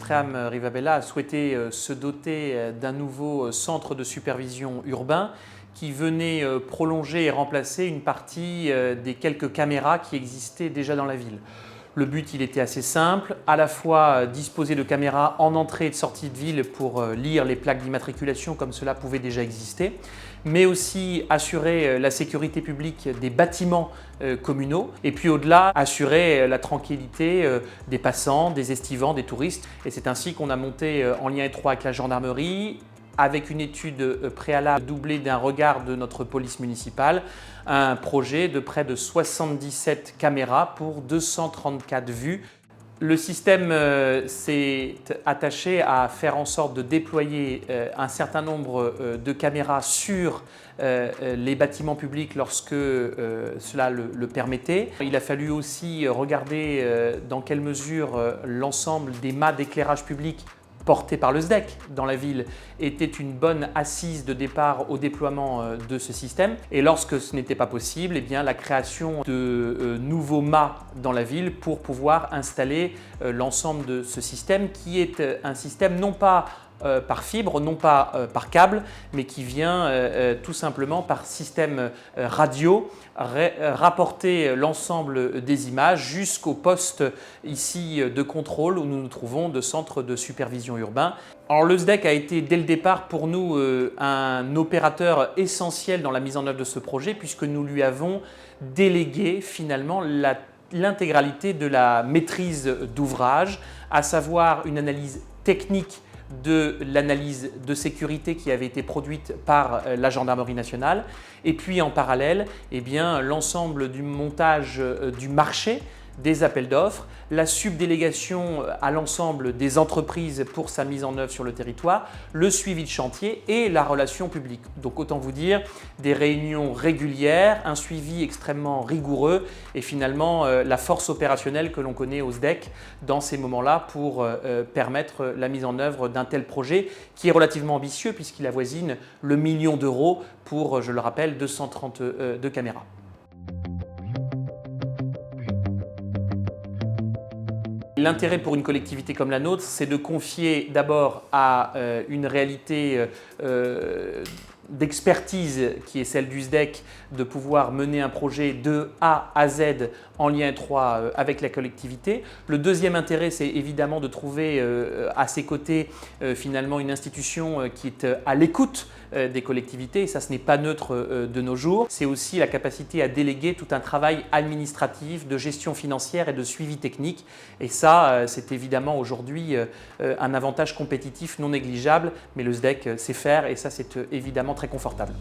Stream Rivabella a souhaité se doter d'un nouveau centre de supervision urbain qui venait prolonger et remplacer une partie des quelques caméras qui existaient déjà dans la ville. Le but, il était assez simple, à la fois disposer de caméras en entrée et de sortie de ville pour lire les plaques d'immatriculation comme cela pouvait déjà exister, mais aussi assurer la sécurité publique des bâtiments communaux et puis au-delà, assurer la tranquillité des passants, des estivants, des touristes. Et c'est ainsi qu'on a monté en lien étroit avec la gendarmerie, avec une étude préalable doublée d'un regard de notre police municipale, un projet de près de 77 caméras pour 234 vues. Le système s'est attaché à faire en sorte de déployer un certain nombre de caméras sur les bâtiments publics lorsque cela le permettait. Il a fallu aussi regarder dans quelle mesure l'ensemble des mâts d'éclairage public porté par le SDEC dans la ville était une bonne assise de départ au déploiement de ce système. Et lorsque ce n'était pas possible, eh bien, la création de nouveaux mâts dans la ville pour pouvoir installer l'ensemble de ce système qui est un système non pas par fibre, non pas par câble, mais qui vient tout simplement par système radio rapporter l'ensemble des images jusqu'au poste ici de contrôle où nous nous trouvons de centre de supervision urbain. Alors le SDEC a été dès le départ pour nous un opérateur essentiel dans la mise en œuvre de ce projet puisque nous lui avons délégué finalement l'intégralité de la maîtrise d'ouvrage, à savoir une analyse technique de l'analyse de sécurité qui avait été produite par la gendarmerie nationale et puis en parallèle l'ensemble du montage du marché, des appels d'offres, la subdélégation à l'ensemble des entreprises pour sa mise en œuvre sur le territoire, le suivi de chantier et la relation publique. Donc autant vous dire des réunions régulières, un suivi extrêmement rigoureux et finalement la force opérationnelle que l'on connaît au SDEC dans ces moments-là pour permettre la mise en œuvre d'un tel projet qui est relativement ambitieux puisqu'il avoisine le 1 million d'euros pour, je le rappelle, 232 caméras. L'intérêt pour une collectivité comme la nôtre, c'est de confier d'abord à une réalité d'expertise qui est celle du SDEC, de pouvoir mener un projet de A à Z en lien étroit avec la collectivité. Le deuxième intérêt, c'est évidemment de trouver à ses côtés finalement une institution qui est à l'écoute des collectivités, et ça ce n'est pas neutre de nos jours. C'est aussi la capacité à déléguer tout un travail administratif, de gestion financière et de suivi technique, et ça c'est évidemment aujourd'hui un avantage compétitif non négligeable, mais le SDEC sait faire et ça c'est évidemment très confortable.